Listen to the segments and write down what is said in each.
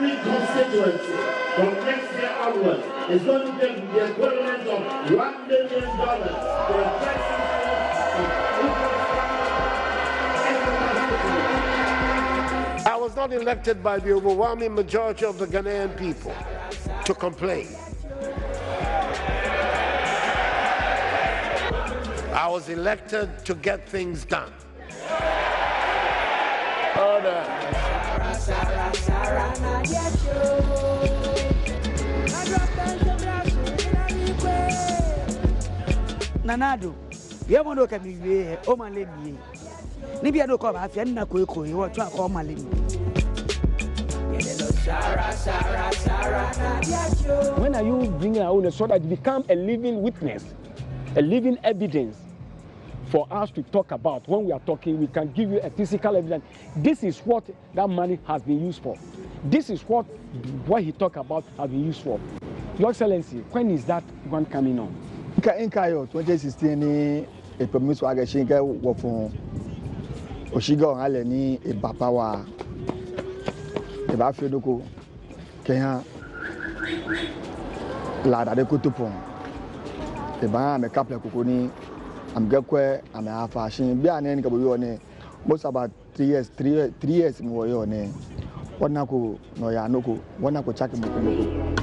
every constituency from next year onwards is going to give the equivalent of $1 million to the person I was not elected by the overwhelming majority of the Ghanaian people to complain. I was elected to get things done. Order. Nanado, you want to come here, oh my lady. Maybe I don't come after you want to call my lady. When are you bringing our own so that it become a living witness, a living evidence for us to talk about? When we are talking, we can give you a physical evidence. This is what that money has been used for. This is what he talked about has been used for. Your Excellency, when is that one coming on? In 2016, a permit to agashing for Oshigo Aleni, a Bapawa, a Bafeduko, Kenya, Lada de Kutupon, a Bam, a couple of Kukuni, I'm Gekwe, I'm a fashion, be an end Kabuone, most about 3 years more your name. What Naku, no Yanoko, one Naku Chakamuku.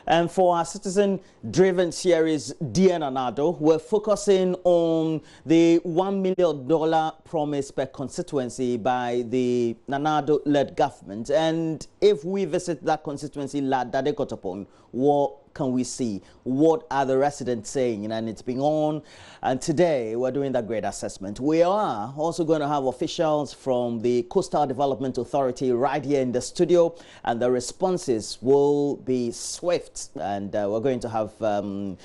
And for our citizen-driven series, Dear Nanado, we're focusing on the $1 million promise per constituency by the Nanado-led government. And if we visit that constituency, Ladade Kotopon, what can we see? What are the residents saying? And it's been on. And today, we're doing that great assessment. We are also going to have officials from the Coastal Development Authority right here in the studio. And the responses will be swift. And we're going to have Keke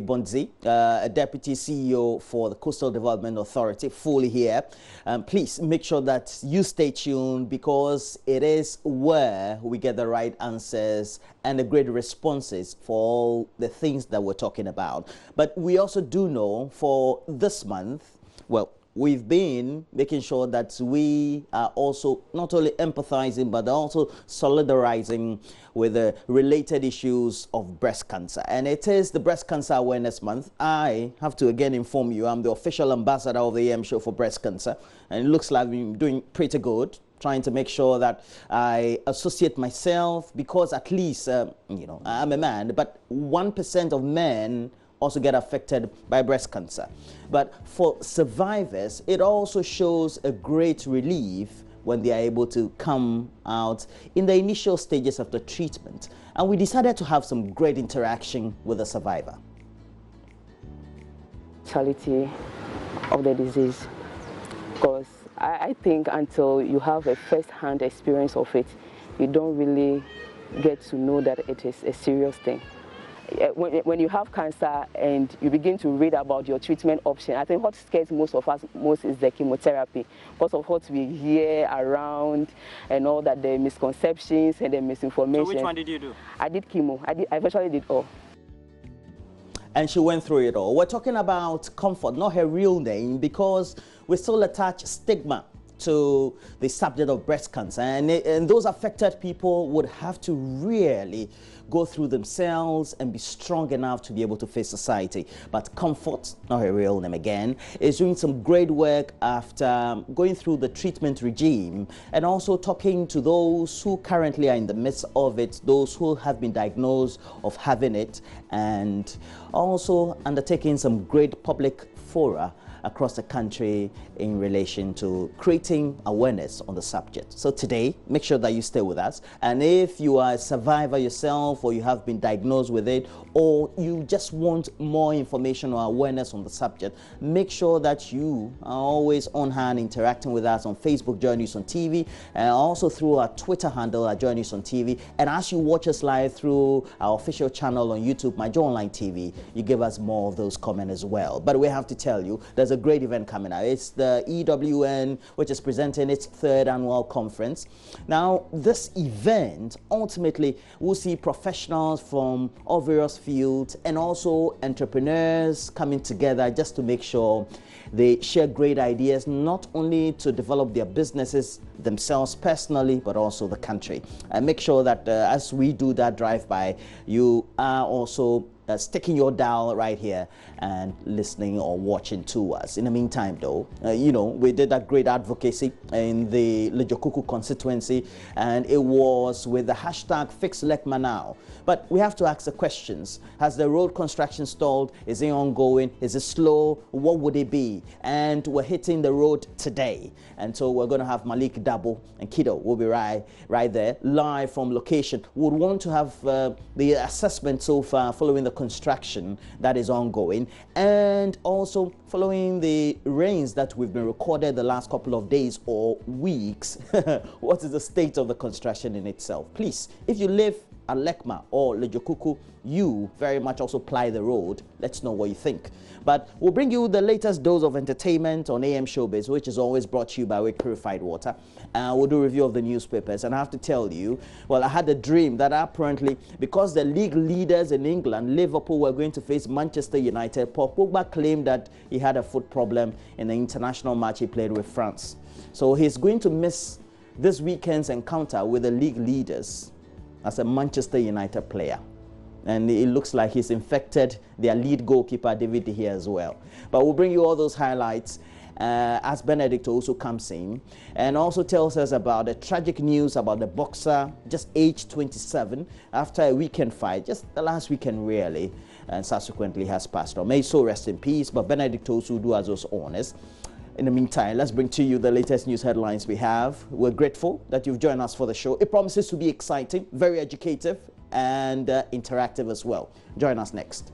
Bonzi, a Deputy CEO for the Coastal Development Authority, fully here. Please make sure that you stay tuned because it is where we get the right answers and the great responses for all the things that we're talking about. But we also do know for this month, well, we've been making sure that we are also not only empathizing, but also solidarizing with the related issues of breast cancer. And it is the Breast Cancer Awareness Month. I have to again inform you, I'm the official ambassador of the AM show for breast cancer. And it looks like we're doing pretty good, trying to make sure that I associate myself because at least, you know, I'm a man, but 1% of men also get affected by breast cancer. But for survivors, it also shows a great relief when they are able to come out in the initial stages of the treatment. And we decided to have some great interaction with the survivor. Fatality of the disease, because I think until you have a first-hand experience of it, you don't really get to know that it is a serious thing. When you have cancer and you begin to read about your treatment option, I think what scares most of us most is the chemotherapy, because of what we hear around and all that, the misconceptions and the misinformation. So which one did you do? I did chemo. I virtually did all. And she went through it all. We're talking about Comfort, not her real name, because we still attach stigma to the subject of breast cancer. And those affected people would have to really go through themselves and be strong enough to be able to face society. But Comfort, not her real name again, is doing some great work after going through the treatment regime and also talking to those who currently are in the midst of it, those who have been diagnosed of having it, and also undertaking some great public fora across the country in relation to creating awareness on the subject. So today, make sure that you stay with us. And if you are a survivor yourself, or you have been diagnosed with it, or you just want more information or awareness on the subject, make sure that you are always on hand interacting with us on Facebook, JoyNews on TV, and also through our Twitter handle at JoyNews on TV. And as you watch us live through our official channel on YouTube, My Joy Online TV, you give us more of those comments as well. But we have to tell you, there's a great event coming up. It's the EWN, which is presenting its 3rd annual conference. Now, this event ultimately will see professionals from all various fields and also entrepreneurs coming together just to make sure they share great ideas, not only to develop their businesses themselves personally, but also the country. And make sure that as we do that drive-by, you are also sticking your dial right here and listening or watching to us. In the meantime, though, you know, we did that great advocacy in the Lejokuku constituency, and it was with the hashtag Fix Lekma Now. But we have to ask the questions. Has the road construction stalled? Is it ongoing? Is it slow? What would it be? And we're hitting the road today. And so we're going to have Malik Dabo and Kido will be right there, live from location. We would want to have the assessment so far following the construction that is ongoing, and also following the rains that we've been recorded the last couple of days or weeks. What is the state of the construction in itself? Please, if you live at Lekma or Lejokuku, you very much also ply the road. Let's know what you think. But we'll bring you the latest dose of entertainment on AM Showbiz, which is always brought to you by Wake Purified Water. We'll do a review of the newspapers. And I have to tell you, well, I had a dream that apparently, because the league leaders in England, Liverpool, were going to face Manchester United, Paul Pogba claimed that he had a foot problem in the international match he played with France. So he's going to miss this weekend's encounter with the league leaders as a Manchester United player. And it looks like he's infected their lead goalkeeper, David De Gea, as well. But we'll bring you all those highlights as Benedict also comes in and also tells us about the tragic news about the boxer, just aged 27, after a weekend fight, just the last weekend really, and subsequently has passed on. May his soul rest in peace, but Benedict also do us those honors. In the meantime, let's bring to you the latest news headlines we have. We're grateful that you've joined us for the show. It promises to be exciting, very educative, and interactive as well. Join us next.